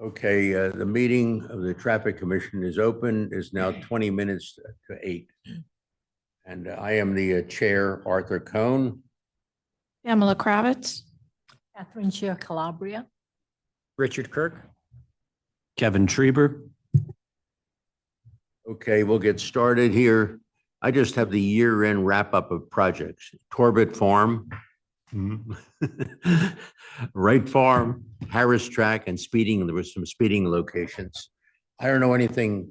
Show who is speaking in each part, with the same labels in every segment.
Speaker 1: Okay, the meeting of the Traffic Commission is open, is now 20 minutes to 8. And I am the chair, Arthur Cohn.
Speaker 2: Pamela Kravitz.
Speaker 3: Catherine Chair Calabria.
Speaker 4: Richard Kirk. Kevin Schreiber.
Speaker 1: Okay, we'll get started here. I just have the year-end wrap-up of projects. Torbet Farm, Wright Farm, Harris Tract, and speeding. There was some speeding locations. I don't know anything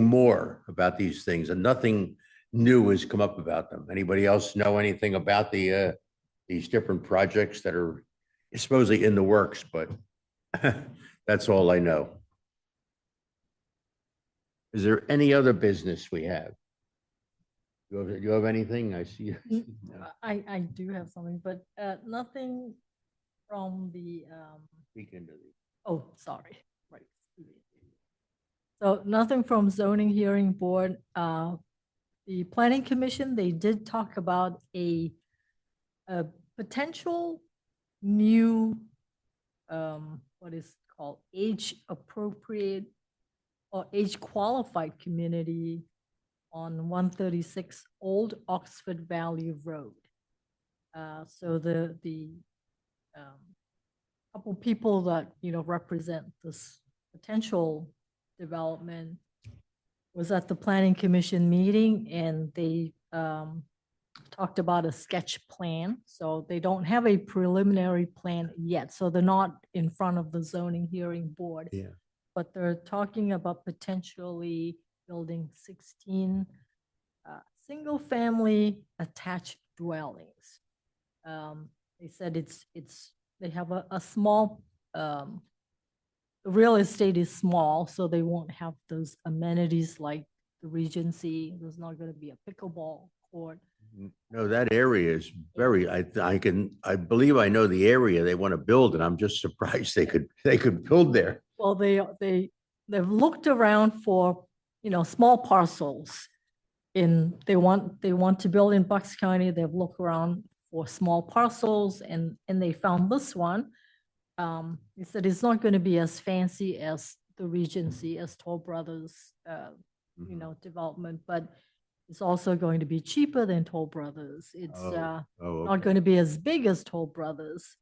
Speaker 1: more about these things, and nothing new has come up about them. Anybody else know anything about these different projects that are supposedly in the works? But that's all I know. Is there any other business we have? Do you have anything? I see.
Speaker 3: I do have something, but nothing from the
Speaker 1: Speak into the.
Speaker 3: oh, sorry. Right. So nothing from zoning hearing board. The planning commission, they did talk about a potential new what is called age appropriate or age qualified community on 136 Old Oxford Valley Road. So the couple people that represent this potential development was at the planning commission meeting, and they talked about a sketch plan. So they don't have a preliminary plan yet. So they're not in front of the zoning hearing board.
Speaker 1: Yeah.
Speaker 3: But they're talking about potentially building 16 single-family attached dwellings. They said they have a small, the real estate is small, so they won't have those amenities like the Regency. There's not going to be a pickleball court.
Speaker 1: No, that area is very, I believe I know the area they want to build, and I'm just surprised they could build there.
Speaker 3: Well, they've looked around for, small parcels they want to build in Bucks County. They've looked around for small parcels, and they found this one. He said it's not going to be as fancy as the Regency, as Toll Brothers, development, but it's also going to be cheaper than Toll Brothers. It's
Speaker 1: Okay.
Speaker 3: not going to be as big as Toll Brothers.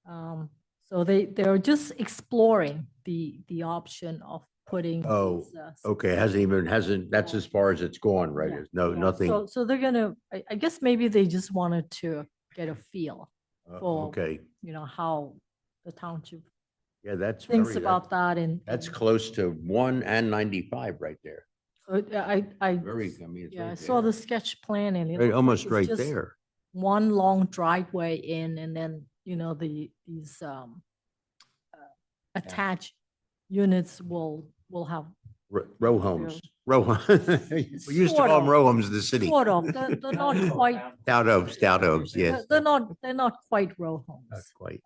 Speaker 3: So they're just exploring the option of putting.
Speaker 1: Oh,
Speaker 3: these,
Speaker 1: okay, that's as far as it's gone, right?
Speaker 3: Yeah.
Speaker 1: No,
Speaker 3: yeah.
Speaker 1: nothing.
Speaker 3: So they're gonna, I guess maybe they just wanted to get a feel for,
Speaker 1: Okay,
Speaker 3: how the township
Speaker 1: yeah, that's
Speaker 3: thinks
Speaker 1: very,
Speaker 3: about that, and
Speaker 1: that's close to 1 and 95 right there.
Speaker 3: so
Speaker 1: Very, I mean, it's
Speaker 3: yeah, I
Speaker 1: right
Speaker 3: saw
Speaker 1: there.
Speaker 3: the sketch plan, and it
Speaker 1: Right,
Speaker 3: looks like
Speaker 1: almost
Speaker 3: it's
Speaker 1: right
Speaker 3: just
Speaker 1: there.
Speaker 3: one long driveway in, and then these attached units will have
Speaker 1: Row homes, row. We used to
Speaker 3: Sort
Speaker 1: call them
Speaker 3: of.
Speaker 1: row homes in the city.
Speaker 3: sort of. They're not quite.
Speaker 1: Stout homes, yes.
Speaker 3: They're not quite row homes.
Speaker 1: Not quite.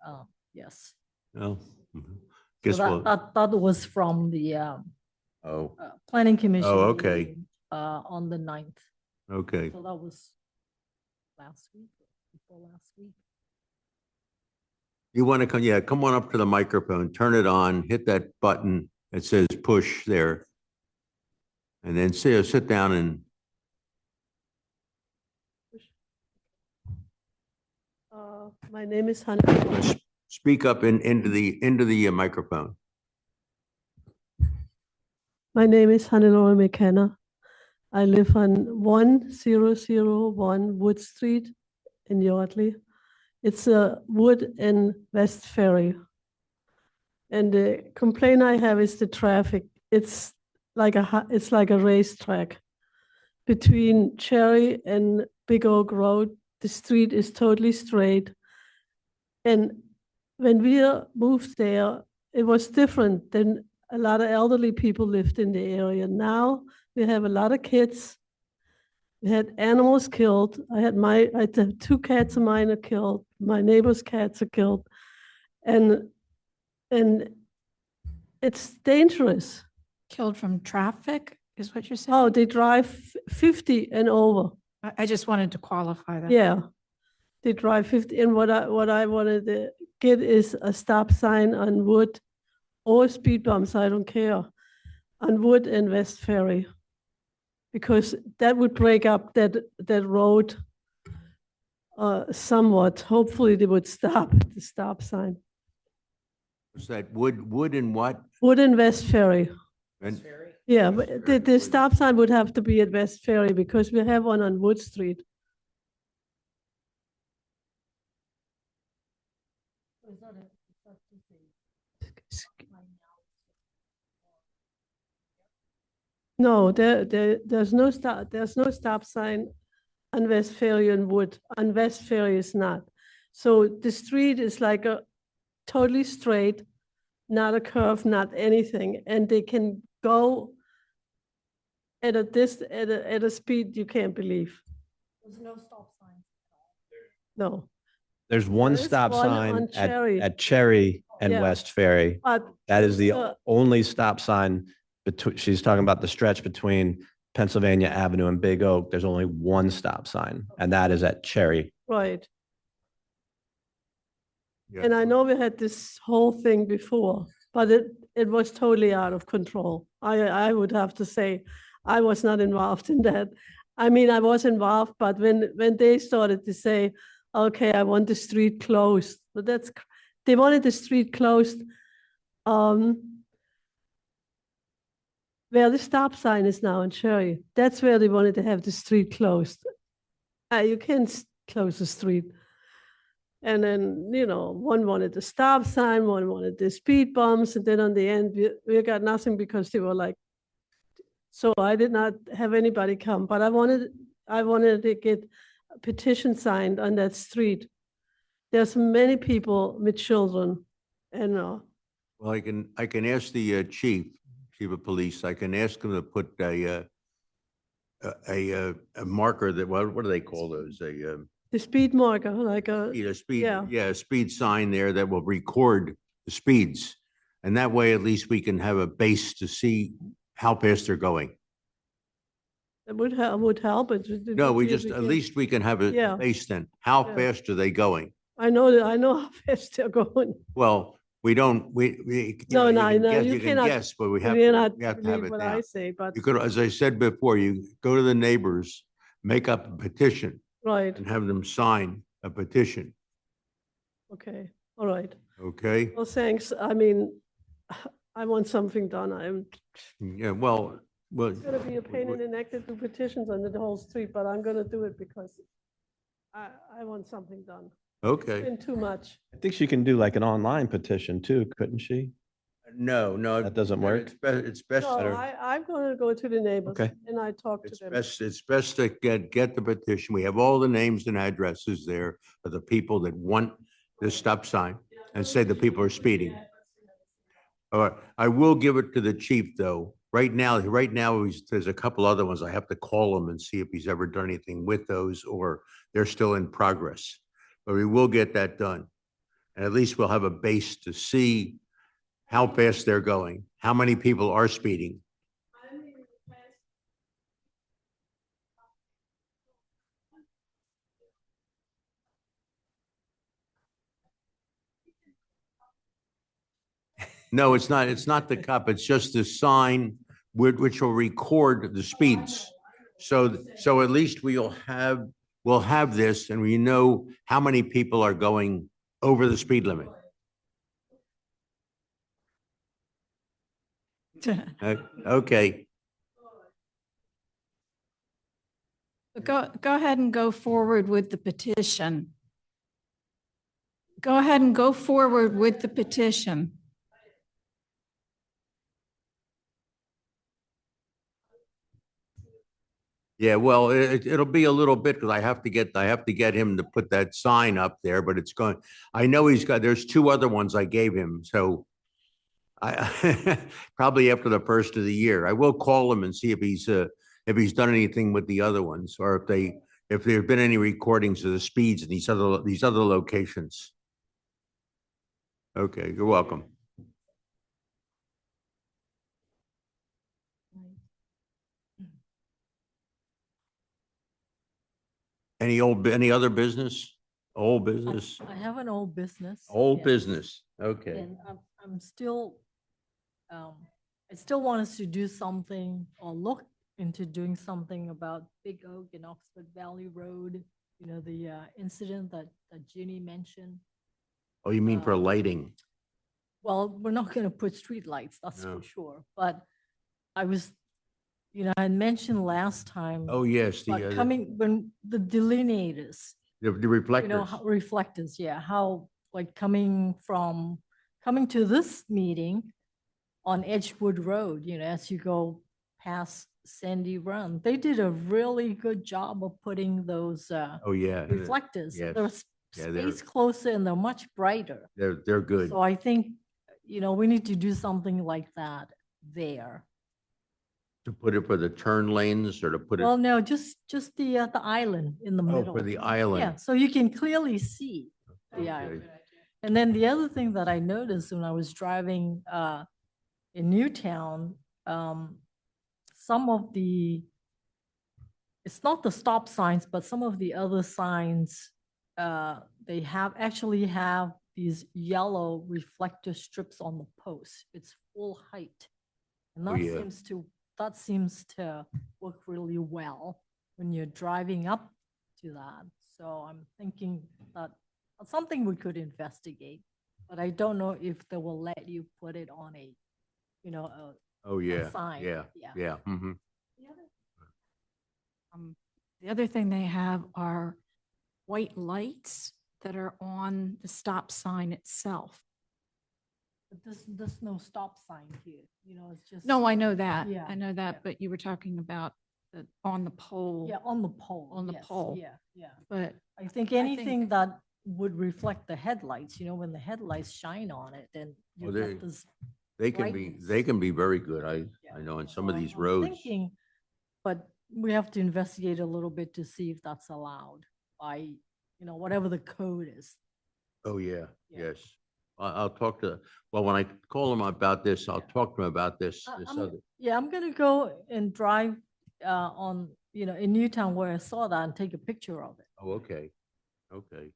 Speaker 3: Yes.
Speaker 1: No. Mhm.
Speaker 3: So
Speaker 1: Guess we'll,
Speaker 3: that was from the
Speaker 1: oh,
Speaker 3: planning commission.
Speaker 1: okay.
Speaker 3: meeting, on the 9th.
Speaker 1: okay.
Speaker 3: So that was last week, before last week.
Speaker 1: You want to come, yeah, come on up to the microphone, turn it on, hit that button that says push there. And then sit down and,
Speaker 5: My name is Hannah.
Speaker 1: speak up into the microphone.
Speaker 5: My name is Hannelore McKenna. I live on 1001 Wood Street in Yardley. It's a wood in West Ferry. And the complaint I have is the traffic. It's like a racetrack between Cherry and Big Oak Road. The street is totally straight. And when we moved there, it was different. Then a lot of elderly people lived in the area. Now we have a lot of kids. We had animals killed. I had 2 cats of mine are killed. My neighbor's cats are killed. And it's dangerous.
Speaker 2: Killed from traffic is what you're saying?
Speaker 5: Oh, they drive 50 and over.
Speaker 2: I just wanted to qualify that.
Speaker 5: Yeah, they drive 50. And what I wanted to get is a stop sign on Wood or speed bumps, I don't care, on Wood and West Ferry. Because that would break up that road somewhat. Hopefully they would stop at the stop sign.
Speaker 1: Is that wood and what?
Speaker 5: Wood and West Ferry.
Speaker 1: And-
Speaker 5: Yeah,
Speaker 1: West
Speaker 5: but
Speaker 1: Ferry
Speaker 5: the
Speaker 1: would-
Speaker 5: stop sign would have to be at West Ferry because we have one on Wood Street. No, there's no stop sign on West Ferry and Wood. On West Ferry is not. So the street is like a totally straight, not a curve, not anything, and they can go at a speed you can't believe.
Speaker 3: There's no stop sign.
Speaker 5: No,
Speaker 4: There's one
Speaker 5: There is
Speaker 4: stop
Speaker 5: one
Speaker 4: sign
Speaker 5: on Cherry.
Speaker 4: at Cherry and
Speaker 5: Yeah.
Speaker 4: West Ferry.
Speaker 5: but
Speaker 4: That is the
Speaker 5: Uh,
Speaker 4: only stop sign between, she's talking about the stretch between Pennsylvania Avenue and Big Oak. There's only one stop sign, and that is at Cherry.
Speaker 5: right.
Speaker 1: Yeah.
Speaker 5: And I know we had this whole thing before, but it was totally out of control. I would have to say, I was not involved in that. I mean, I was involved, but when they started to say, okay, I want the street closed, but they wanted the street closed, where the stop sign is now in Cherry. That's where they wanted to have the street closed. You can't close the street. And then, one wanted the stop sign, one wanted the speed bumps, and then on the end, we got nothing because they were like, so I did not have anybody come, but I wanted to get a petition signed on that street. There's many people with children, and
Speaker 1: Well, I can ask the chief of police, I can ask him to put a marker that, what do they call those?
Speaker 5: the speed marker, like
Speaker 1: A speed sign there that will record the speeds. And that way, at least we can have a base to see how fast they're going.
Speaker 5: it would help.
Speaker 1: No, we just, at least we can have
Speaker 5: Yeah.
Speaker 1: a base then. How
Speaker 5: Yeah.
Speaker 1: fast are they going?
Speaker 5: I know how fast they're going.
Speaker 1: Well, we don't, we.
Speaker 5: No,
Speaker 1: you
Speaker 5: no,
Speaker 1: can
Speaker 5: no,
Speaker 1: guess-
Speaker 5: you
Speaker 1: can
Speaker 5: cannot-
Speaker 1: guess, but we
Speaker 5: You
Speaker 1: have,
Speaker 5: cannot
Speaker 1: we have to have
Speaker 5: believe
Speaker 1: it
Speaker 5: what I
Speaker 1: down.
Speaker 5: say, but,
Speaker 1: You could, as I said before, you go to the neighbors, make up a petition
Speaker 5: right,
Speaker 1: and have them sign a petition,
Speaker 5: okay, all right.
Speaker 1: okay?
Speaker 5: Well, thanks. I mean, I want something done.
Speaker 1: Yeah, well,
Speaker 5: It's gonna be a pain in the neck to do petitions on the whole street, but I'm gonna do it because I want something done. It's
Speaker 1: okay.
Speaker 5: been too much.
Speaker 4: I think she can do like an online petition too, couldn't she?
Speaker 1: No.
Speaker 4: That doesn't work?
Speaker 1: It's best,
Speaker 5: No,
Speaker 4: better.
Speaker 5: I'm gonna go to the neighbors
Speaker 4: Okay.
Speaker 5: and I talk to
Speaker 1: it's
Speaker 5: them.
Speaker 1: best to get the petition. We have all the names and addresses there of the people that want this stop sign and say the people are speeding. All right, I will give it to the chief, though. Right now, there's a couple other ones. I have to call him and see if he's ever done anything with those or they're still in progress. But we will get that done. And at least we'll have a base to see how fast they're going, how many people are speeding. No, it's not the cop. It's just the sign which will record the speeds. So at least we'll have this and we know how many people are going over the speed limit. Okay,
Speaker 2: Go ahead and go forward with the petition. Go ahead and go forward with the petition.
Speaker 1: yeah, well, it'll be a little bit because I have to get him to put that sign up there, but it's going, I know there's two other ones I gave him, so I probably after the first of the year, I will call him and see if he's done anything with the other ones or if there have been any recordings of the speeds in these other locations. Okay, you're welcome. Any other business? Old business?
Speaker 3: I have an old business.
Speaker 1: Old
Speaker 3: yes,
Speaker 1: business, okay.
Speaker 3: And I'm still I still want us to do something or look into doing something about Big Oak and Oxford Valley Road, you know, the incident that Ginny mentioned.
Speaker 1: Oh, you mean for lighting?
Speaker 3: Well, we're not going to put streetlights, that's
Speaker 1: No.
Speaker 3: for sure. But I was, you know, I had mentioned last time.
Speaker 1: Oh, yes,
Speaker 3: But coming, when the delineators,
Speaker 1: the
Speaker 3: you know,
Speaker 1: reflectors.
Speaker 3: reflectors, yeah, how, like, coming to this meeting on Edgewood Road, you know, as you go past Sandy Run, they did a really good job of putting those
Speaker 1: Oh, yeah.
Speaker 3: reflectors.
Speaker 1: yes.
Speaker 3: They're
Speaker 1: Yeah, they're-
Speaker 3: spaced closer and they're much brighter.
Speaker 1: They're good.
Speaker 3: So I think, you know, we need to do something like that there.
Speaker 1: To put it for the turn lanes or to put it,
Speaker 3: Well, no, just the island in the
Speaker 1: oh,
Speaker 3: middle.
Speaker 1: for the
Speaker 3: Yeah,
Speaker 1: island.
Speaker 3: so you can clearly see the
Speaker 1: Okay.
Speaker 3: island. And then the other thing that I noticed when I was driving in Newtown, some of the, it's not the stop signs, but some of the other signs, they actually have these yellow reflector strips on the post. It's full height. And
Speaker 1: Oh, yeah.
Speaker 3: that seems to work really well when you're driving up to that. So I'm thinking that that's something we could investigate, but I don't know if they will let you put it on a, you know,
Speaker 1: Oh, yeah.
Speaker 3: sign.
Speaker 1: Yeah.
Speaker 3: Yeah.
Speaker 1: Yeah. Mhm.
Speaker 2: The other thing they have are white lights that are on the stop sign itself.
Speaker 3: But there's no stop sign here, you know, it's just.
Speaker 2: No, I know that.
Speaker 3: Yeah,
Speaker 2: I know
Speaker 3: yeah.
Speaker 2: that, but you were talking about on the pole.
Speaker 3: Yeah, on the pole.
Speaker 2: On the
Speaker 3: yes,
Speaker 2: pole.
Speaker 3: Yeah, yeah.
Speaker 2: But
Speaker 3: I think
Speaker 2: think-
Speaker 3: anything that would reflect the headlights, you know, when the headlights shine on it, then you
Speaker 1: Oh,
Speaker 3: get this.
Speaker 1: They
Speaker 3: brightness.
Speaker 1: can be very good.
Speaker 3: Yeah.
Speaker 1: I know in
Speaker 3: So
Speaker 1: some of these
Speaker 3: I'm
Speaker 1: roads.
Speaker 3: thinking, but we have to investigate a little bit to see if that's allowed by, you know, whatever the code is.
Speaker 1: Oh, yeah.
Speaker 3: Yeah.
Speaker 1: Yes. I'll talk to, well, when I call them about this, I'll
Speaker 3: Yeah.
Speaker 1: talk to them about this
Speaker 3: I'm-
Speaker 1: other.
Speaker 3: Yeah, I'm gonna go and drive on, you know, in Newtown where I saw that and take a picture of it.
Speaker 1: Oh, okay. Okay.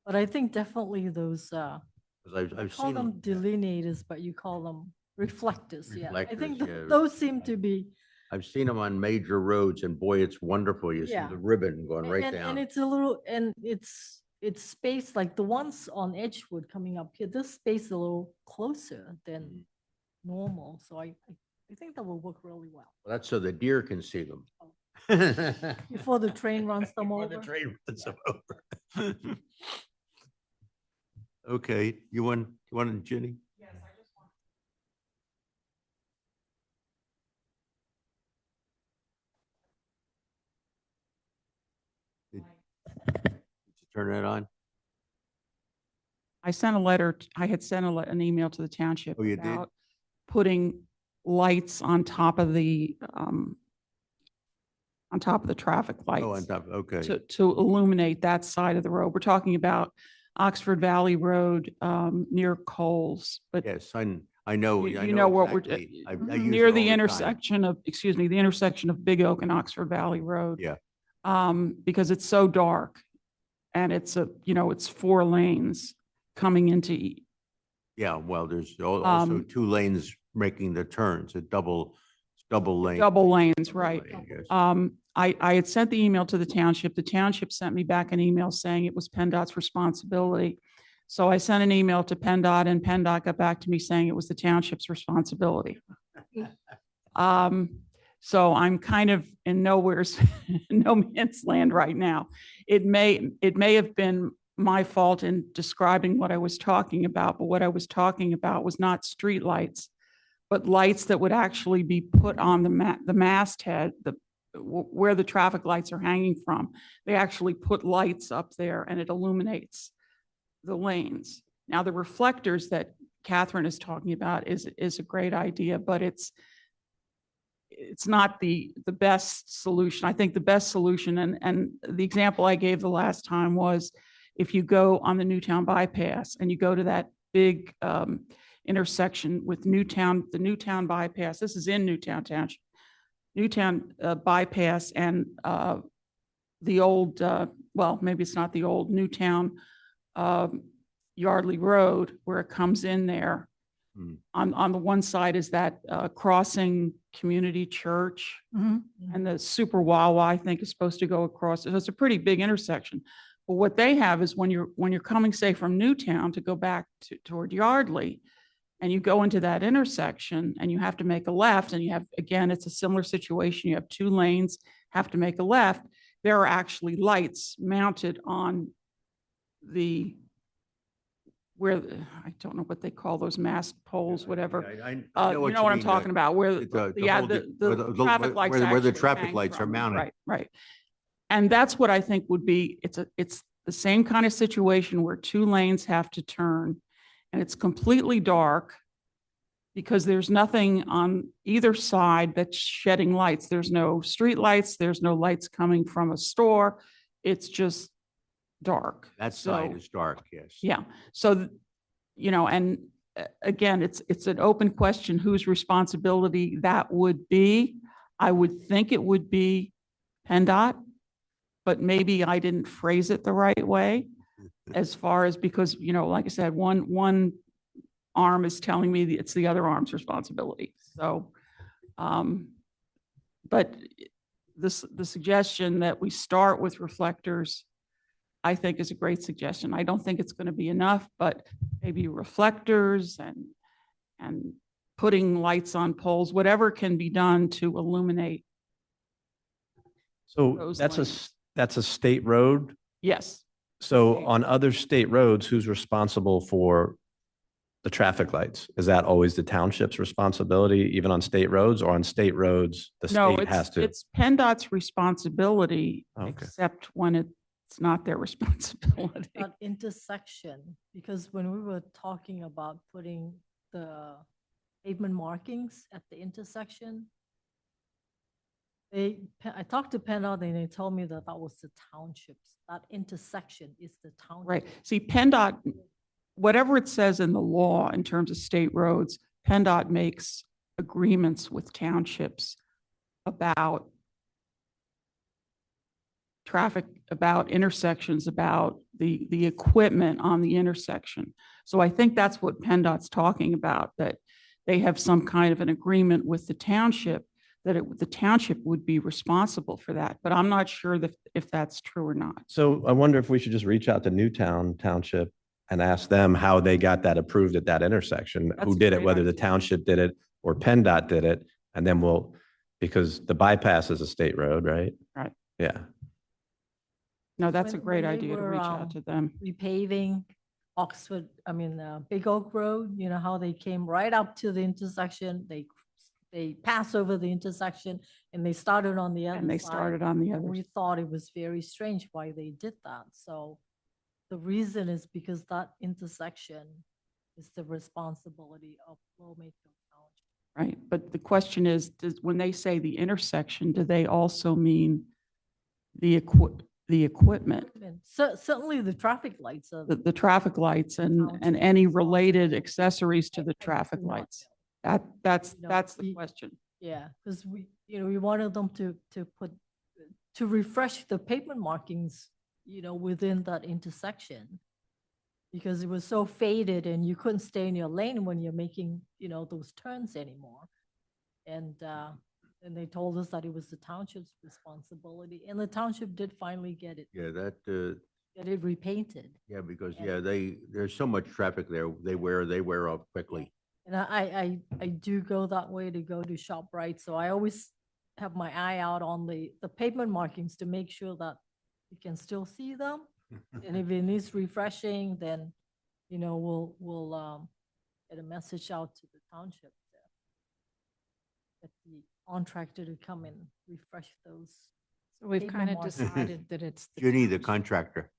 Speaker 3: But I think definitely those,
Speaker 1: 'Cause I've
Speaker 3: I call
Speaker 1: seen
Speaker 3: them delineators, but you call them reflectors, yeah. I think
Speaker 1: Reflectors, yeah.
Speaker 3: those seem to be,
Speaker 1: I've seen them on major roads and boy, it's wonderful. You see
Speaker 3: Yeah.
Speaker 1: the ribbon going right
Speaker 3: and
Speaker 1: down.
Speaker 3: it's a little, and it's spaced, like the ones on Edgewood coming up here, this space a little closer than
Speaker 1: Mhm.
Speaker 3: normal, so I think that will work really well.
Speaker 1: Well, that's so the deer can see them.
Speaker 3: Before the train runs them
Speaker 1: Before
Speaker 3: over.
Speaker 1: the train runs them over. Okay, you want Ginny? Did you turn that on?
Speaker 6: I sent a letter, I had sent an email to the township
Speaker 1: Oh, you did?
Speaker 6: about putting lights on top of the traffic lights.
Speaker 1: Oh, on top, okay.
Speaker 6: To illuminate that side of the road. We're talking about Oxford Valley Road, near Coles, but
Speaker 1: Yes, I know. I
Speaker 6: you know what we're,
Speaker 1: exactly. I use
Speaker 6: near
Speaker 1: it all
Speaker 6: the
Speaker 1: time.
Speaker 6: intersection of, excuse me, the intersection of Big Oak and Oxford Valley Road.
Speaker 1: Yeah.
Speaker 6: Because it's so dark and it's it's 4 lanes coming into,
Speaker 1: Yeah, well, there's also
Speaker 6: Um,
Speaker 1: 2 lanes making the turns, double lane.
Speaker 6: double lanes,
Speaker 1: Double
Speaker 6: right?
Speaker 1: lane, yes.
Speaker 6: I had sent the email to the township. The township sent me back an email saying it was PennDOT's responsibility. So I sent an email to PennDOT and PennDOT got back to me saying it was the township's responsibility. So I'm kind of in no man's land right now. It may have been my fault in describing what I was talking about, but what I was talking about was not street lights, but lights that would actually be put on the masthead, where the traffic lights are hanging from. They actually put lights up there and it illuminates the lanes. Now, the reflectors that Catherine is talking about is a great idea, but it's not the best solution. I think the best solution, and the example I gave the last time was if you go on the Newtown bypass and you go to that big intersection with the Newtown bypass. This is in Newtown Township. Newtown bypass and the old, well, maybe it's not the old Newtown Yardley Road where it comes in there. On the one side is that crossing community church,
Speaker 2: Mhm.
Speaker 6: and the super Wawa, I think, is supposed to go across. So it's a pretty big intersection. But what they have is when you're coming, say, from Newtown to go back toward Yardley, and you go into that intersection and you have to make a left, and you have, again, it's a similar situation. You have two lanes, have to make a left. There are actually lights mounted on I don't know what they call those mast poles, whatever.
Speaker 1: I
Speaker 6: You know what I'm talking about, where, yeah,
Speaker 1: whole di-
Speaker 6: the traffic lights.
Speaker 1: where the
Speaker 6: actually
Speaker 1: traffic
Speaker 6: hang
Speaker 1: lights are
Speaker 6: from them.
Speaker 1: mounted.
Speaker 6: Right, right. And that's what I think would be, it's the same kind of situation where two lanes have to turn, and it's completely dark because there's nothing on either side that's shedding lights. There's no street lights, there's no lights coming from a store. It's just dark.
Speaker 1: That side
Speaker 6: So-
Speaker 1: is dark, yes.
Speaker 6: Yeah, so, and again, it's an open question whose responsibility that would be. I would think it would be PennDOT, but maybe I didn't phrase it the right way as far as, because, like I said, one arm is telling me it's the other arm's responsibility. So, but the suggestion that we start with reflectors, I think, is a great suggestion. I don't think it's going to be enough, but maybe reflectors and putting lights on poles, whatever can be done to illuminate.
Speaker 4: So
Speaker 6: Those
Speaker 4: that's
Speaker 6: lanes.
Speaker 4: that's a state road.
Speaker 6: Yes.
Speaker 4: So
Speaker 6: State.
Speaker 4: on other state roads, who's responsible for the traffic lights? Is that always the township's responsibility, even on state roads, or on state roads, the
Speaker 6: No,
Speaker 4: state has to?
Speaker 6: it's PennDOT's responsibility,
Speaker 4: Oh, okay.
Speaker 6: except when it's not their responsibility.
Speaker 3: That intersection, because when we were talking about putting the pavement markings at the intersection, I talked to PennDOT and they told me that was the townships. That intersection is the township.
Speaker 6: Right. See, PennDOT, whatever it says in the law in terms of state roads, PennDOT makes agreements with townships about traffic, about intersections, about the equipment on the intersection. So I think that's what PennDOT's talking about, that they have some kind of an agreement with the township that the township would be responsible for that. But I'm not sure that if that's true or not.
Speaker 4: So I wonder if we should just reach out to Newtown Township and ask them how they got that approved at that intersection,
Speaker 6: That's
Speaker 4: who
Speaker 6: a
Speaker 4: did it,
Speaker 6: great
Speaker 4: whether the
Speaker 6: idea.
Speaker 4: township did it or PennDOT did it, and then because the bypass is a state road, right?
Speaker 6: Right.
Speaker 4: Yeah.
Speaker 6: No, that's a
Speaker 3: When
Speaker 6: great
Speaker 3: they
Speaker 6: idea to
Speaker 3: were,
Speaker 6: reach out to them.
Speaker 3: Repaving Big Oak Road, you know how they came right up to the intersection, they pass over the intersection and they started on the other side.
Speaker 6: And they started on the
Speaker 3: And
Speaker 6: other.
Speaker 3: we thought it was very strange why they did that. So the reason is because that intersection is the responsibility of Lower Makefield Township.
Speaker 6: Right, but the question is, when they say the intersection, do they also mean the equipment,
Speaker 3: Certainly the traffic lights are.
Speaker 6: the traffic lights and
Speaker 3: Township
Speaker 6: any
Speaker 3: responsibility.
Speaker 6: related accessories to the
Speaker 3: I do
Speaker 6: traffic
Speaker 3: not
Speaker 6: lights?
Speaker 3: know.
Speaker 6: That's
Speaker 3: No,
Speaker 6: the
Speaker 3: he-
Speaker 6: question.
Speaker 3: Yeah, because we wanted them to refresh the pavement markings, within that intersection. Because it was so faded and you couldn't stay in your lane when you're making, those turns anymore. And they told us that it was the township's responsibility, and the township did finally get it repainted.
Speaker 1: Yeah, because, there's so much traffic there, they wear off quickly.
Speaker 3: And I do go that way to go to ShopRite, so I always have my eye out on the pavement markings to make sure that you can still see them. And if it needs refreshing, then, we'll get a message out to the township there. Get the contractor to come and refresh those.
Speaker 2: So we've
Speaker 3: Pavement
Speaker 2: kind of
Speaker 3: markings.
Speaker 2: decided that it's.
Speaker 1: Ginny, the contractor.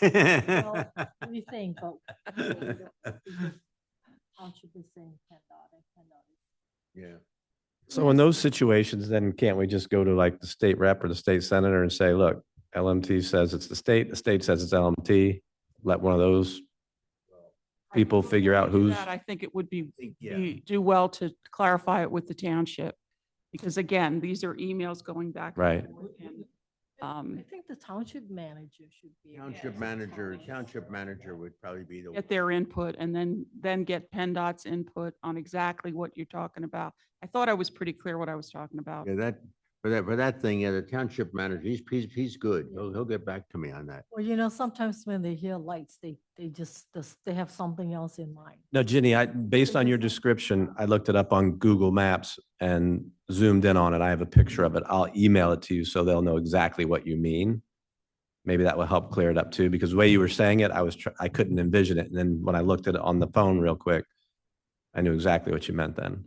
Speaker 3: Well, we think, but because township is saying PennDOT and PennDOT is.
Speaker 1: Yeah.
Speaker 4: So in those situations, then can't we just go to like the state rep or the state senator and say, look, LMT says it's the state says it's LMT, let one of those people figure out
Speaker 6: Before we do
Speaker 4: who's.
Speaker 6: that, I think it would
Speaker 1: Yeah.
Speaker 6: do well to clarify it with the township. Because again, these are emails going back. and
Speaker 4: Right.
Speaker 6: forth, and
Speaker 3: I think the township manager should be. able to
Speaker 1: Township manager would probably be the.
Speaker 6: Get their input and then get PennDOT's input on exactly what you're talking about. I thought I was pretty clear what I was talking about.
Speaker 1: Yeah, for that thing, yeah, the township manager, he's good. He'll get back to me on that.
Speaker 3: Well, sometimes when they hear lights, they have something else in mind.
Speaker 4: No, Ginny, based on your description, I looked it up on Google Maps and zoomed in on it. I have a picture of it. I'll email it to you so they'll know exactly what you mean. Maybe that will help clear it up too, because the way you were saying it, I couldn't envision it. And then when I looked at it on the phone real quick, I knew exactly what you meant then,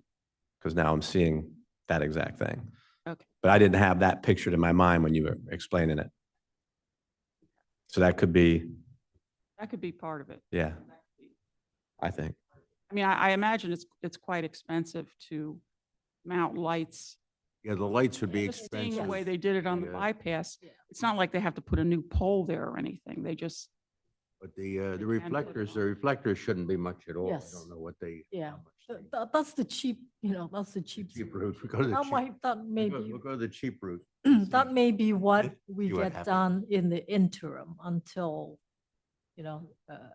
Speaker 4: because now I'm seeing that exact thing.
Speaker 6: Okay.
Speaker 4: But I didn't have that pictured in my mind when you were explaining it. So that could be,
Speaker 6: That could be part of it.
Speaker 4: yeah, I think.
Speaker 6: I mean, I imagine it's quite expensive to mount lights.
Speaker 1: Yeah, the lights would be
Speaker 6: Just seeing the
Speaker 1: expensive.
Speaker 6: way they did it on the
Speaker 1: Yeah.
Speaker 6: bypass,
Speaker 3: Yeah.
Speaker 6: it's not like they have to put a new pole there or anything. They just,
Speaker 1: But the
Speaker 6: can put it
Speaker 1: reflectors shouldn't be much at all. I
Speaker 3: Yes.
Speaker 1: don't know what they.
Speaker 3: Yeah.
Speaker 1: how much they-
Speaker 3: That's the cheap, that's the cheap.
Speaker 1: Cheap
Speaker 3: solution.
Speaker 1: route. We go to the
Speaker 3: That
Speaker 1: cheap-
Speaker 3: might, that may
Speaker 1: We'll
Speaker 3: be,
Speaker 1: go to the cheap route.
Speaker 3: that may be what we
Speaker 1: See what
Speaker 3: get
Speaker 1: happens.
Speaker 3: done in the interim until,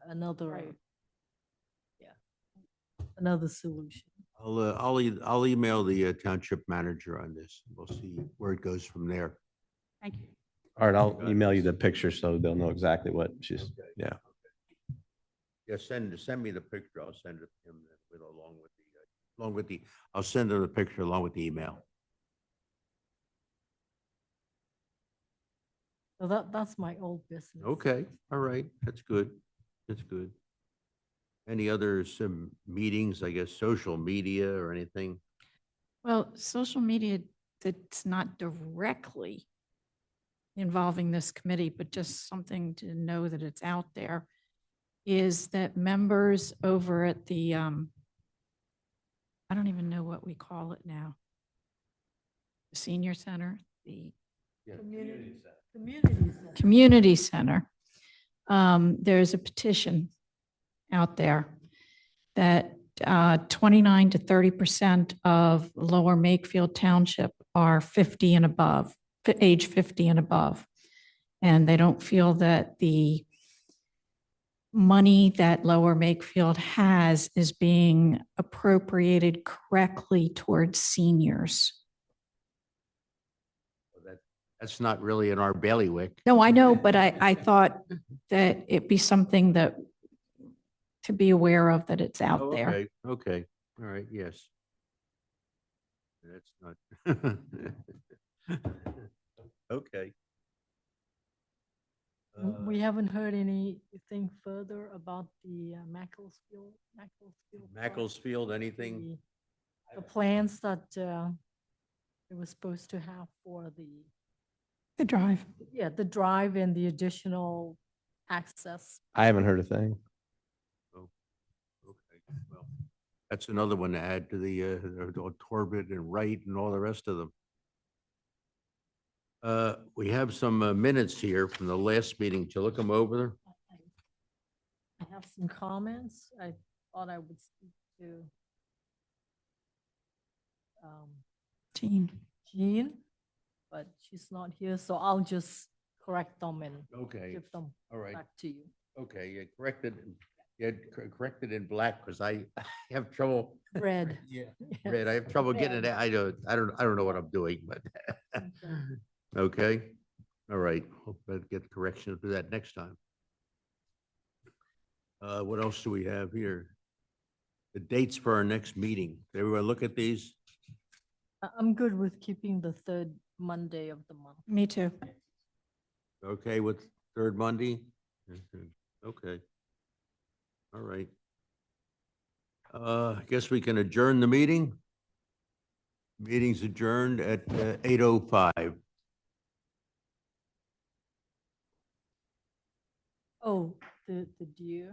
Speaker 3: another,
Speaker 6: Right.
Speaker 3: yeah, another solution.
Speaker 1: I'll email the township manager on this. We'll see where it goes from there.
Speaker 6: thank you.
Speaker 4: All right, I'll email you the picture so they'll know exactly what she's,
Speaker 1: Okay.
Speaker 4: yeah.
Speaker 1: Yeah, send me the picture. I'll send it to him I'll send him the picture along with the email.
Speaker 3: So that's my old business.
Speaker 1: Okay, all right, that's good. That's good. Any other some meetings, I guess, social media or anything?
Speaker 2: Well, social media that's not directly involving this committee, but just something to know that it's out there, is that members over at the, I don't even know what we call it now. The senior center, the community center. There's a petition out there that 29 to 30% of Lower Makefield Township are 50 and above, age 50 and above. And they don't feel that the money that Lower Makefield has is being appropriated correctly towards seniors.
Speaker 1: That's not really in our bailiwick.
Speaker 2: No, I know, but I thought that it'd be something that to be aware of, that it's out
Speaker 1: Oh,
Speaker 2: there.
Speaker 1: Okay, okay, all right, yes. That's not. Okay.
Speaker 3: We haven't heard anything further about the Macclesfield. project,
Speaker 1: Macclesfield, anything?
Speaker 3: The plans that it was supposed to have for
Speaker 2: The drive.
Speaker 3: the drive and the additional access.
Speaker 4: I haven't heard a thing.
Speaker 1: Okay, well, that's another one to add to the Torbet and Wright and all the rest of them. We have some minutes here from the last meeting. To look them over.
Speaker 3: I have some comments. I thought I would speak to Jean, but she's not here, so I'll just correct them and
Speaker 1: Okay,
Speaker 3: give them
Speaker 1: all right.
Speaker 3: back to you.
Speaker 1: Okay, you corrected, corrected in black because I have trouble.
Speaker 3: Red.
Speaker 1: Yeah, Red, I have trouble getting it. I don't know what I'm doing, but. Okay, all right. Hope I get correction to that next time. What else do we have here? The dates for our next meeting. Did everyone look at these?
Speaker 3: I'm good with keeping the third Monday of the month.
Speaker 2: Me too.
Speaker 1: Okay with third Monday? Okay. All right. I guess we can adjourn the meeting. Meeting's adjourned at 8:05.
Speaker 3: Oh, the deer.